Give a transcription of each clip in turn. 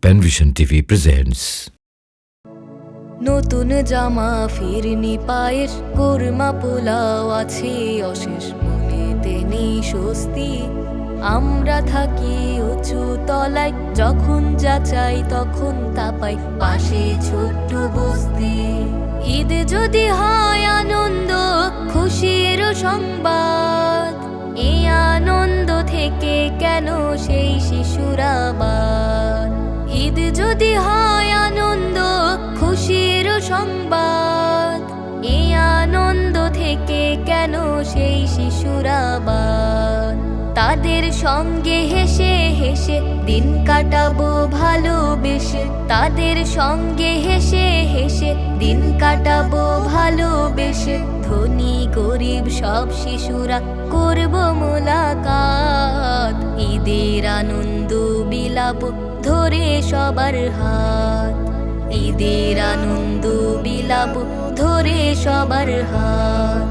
Panvision TV presents. নতুন জামা ফিরনি পায়ের, কোরমা পোলাও আছে অশেষ, মনেতে নেই স্বস্তি। আমরা থাকি উঁচু তলায়, যখন যা চাই তখন তা পাই, পাশে ছোট্ট বস্তি। ঈদ যদি হয় আনন্দ, খুশির সংবাদ, এই আনন্দ থেকে কেন সেই শিশুরা বাদ? ঈদ যদি হয় আনন্দ, খুশির সংবাদ, এই আনন্দ থেকে কেন সেই শিশুরা বাদ? তাদের সঙ্গে হেসে হেসে দিন কাটাবো ভালোবেসে, তাদের সঙ্গে হেসে হেসে দিন কাটাবো ভালোবেসে। ধনী গরিব সব শিশুরা করব মোলাকাত, ঈদের আনন্দ বিলাবো ধরে সবার হাত, ঈদের আনন্দ বিলাবো ধরে সবার হাত।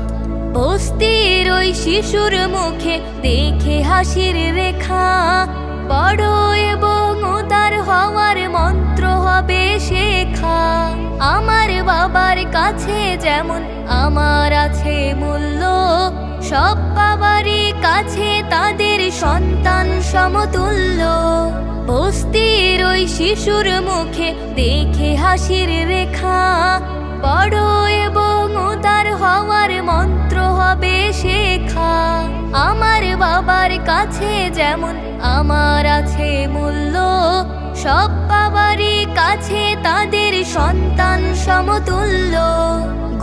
বস্তির ওই শিশুর মুখে দেখে হাসির রেখা, বড় এবং উদার হওয়ার মন্ত্র হবে শেখা। আমার বাবার কাছে যেমন আমার আছে মূল্য, সব বাবারই কাছে তাদের সন্তান সমতুল্য। বস্তির ওই শিশুর মুখে দেখে হাসির রেখা, বড় এবং উদার হওয়ার মন্ত্র হবে শেখা। আমার বাবার কাছে যেমন আমার আছে মূল্য, সব বাবারই কাছে তাদের সন্তান সমতুল্য।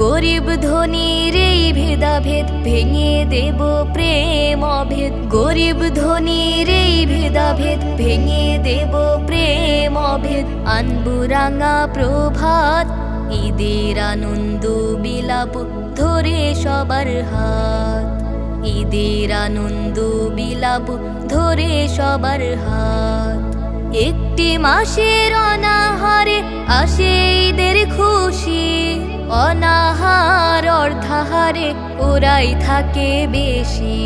গরিব ধনীর এই ভেদাভেদ ভেঙে দেব প্রেম অভেদ, গরিব ধনীর এই ভেদাভেদ ভেঙে দেব প্রেম অভেদ। আনবু রাঙা প্রভাত, ঈদের আনন্দ বিলাবো ধরে সবার হাত, ঈদের আনন্দ বিলাবো ধরে সবার হাত। একটি মাসের অনাহারে আসে ঈদের খুশি, অনাহার অর্ধাহারে ওরাই থাকে বেশি।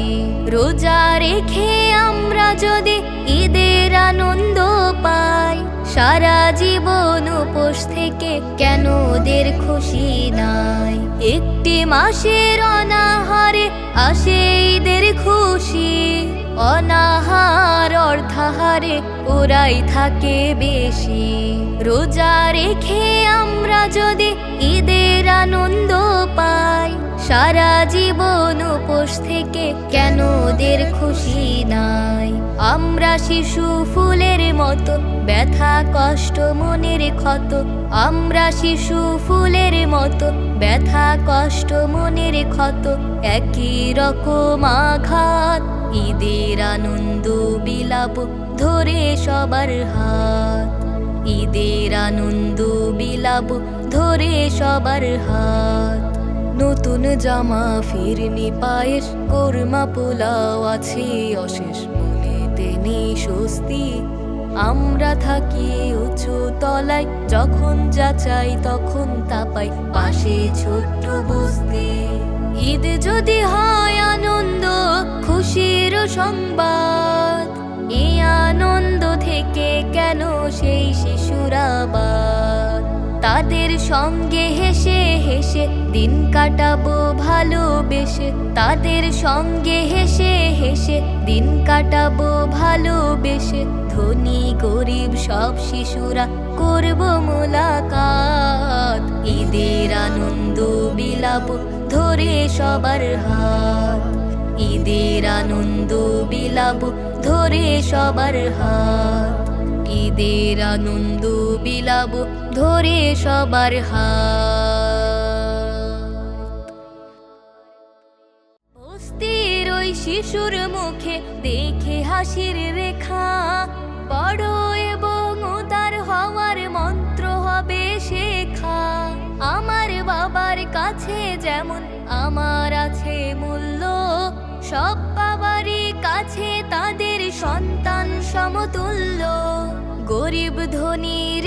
রোজা রেখে আমরা যদি ঈদের আনন্দ পাই, সারা জীবন উপোস থেকে কেন ওদের খুশি নাই? একটি মাসের অনাহারে আসে ঈদের খুশি, অনাহার অর্ধাহারে ওরাই থাকে বেশি। রোজা রেখে আমরা যদি ঈদের আনন্দ পাই, সারা জীবন উপোস থেকে কেন ওদের খুশি নাই? আমরা শিশু ফুলের মতো, ব্যথা কষ্ট মনের ক্ষত, আমরা শিশু ফুলের মতো, ব্যথা কষ্ট মনের ক্ষত। একই রকম আঘাত, ঈদের আনন্দ বিলাবো ধরে সবার হাত, ঈদের আনন্দ বিলাবো ধরে সবার হাত। নতুন জামা ফিরনি পায়ের, কোরমা পোলাও আছে অশেষ, মনেতে নেই স্বস্তি। আমরা থাকি উঁচু তলায়, যখন যা চাই তখন তা পাই, পাশে ছোট্ট বস্তি। ঈদ যদি হয় আনন্দ, খুশির সংবাদ, এই আনন্দ থেকে কেন সেই শিশুরা বাদ? তাদের সঙ্গে হেসে হেসে দিন কাটাবো ভালোবেসে, তাদের সঙ্গে হেসে হেসে দিন কাটাবো ভালোবেসে। ধনী গরিব সব শিশুরা করব মোলাকাত, ঈদের আনন্দ বিলাবো ধরে সবার হাত, ঈদের আনন্দ বিলাবো ধরে সবার হাত, ঈদের আনন্দ বিলাবো ধরে সবার হাত। বস্তির ওই শিশুর মুখে দেখে হাসির রেখা, বড় এবং উদার হওয়ার মন্ত্র হবে শেখা। আমার বাবার কাছে যেমন আমার আছে মূল্য, সব বাবারই কাছে তাদের সন্তান সমতুল্য। গরিব ধনীর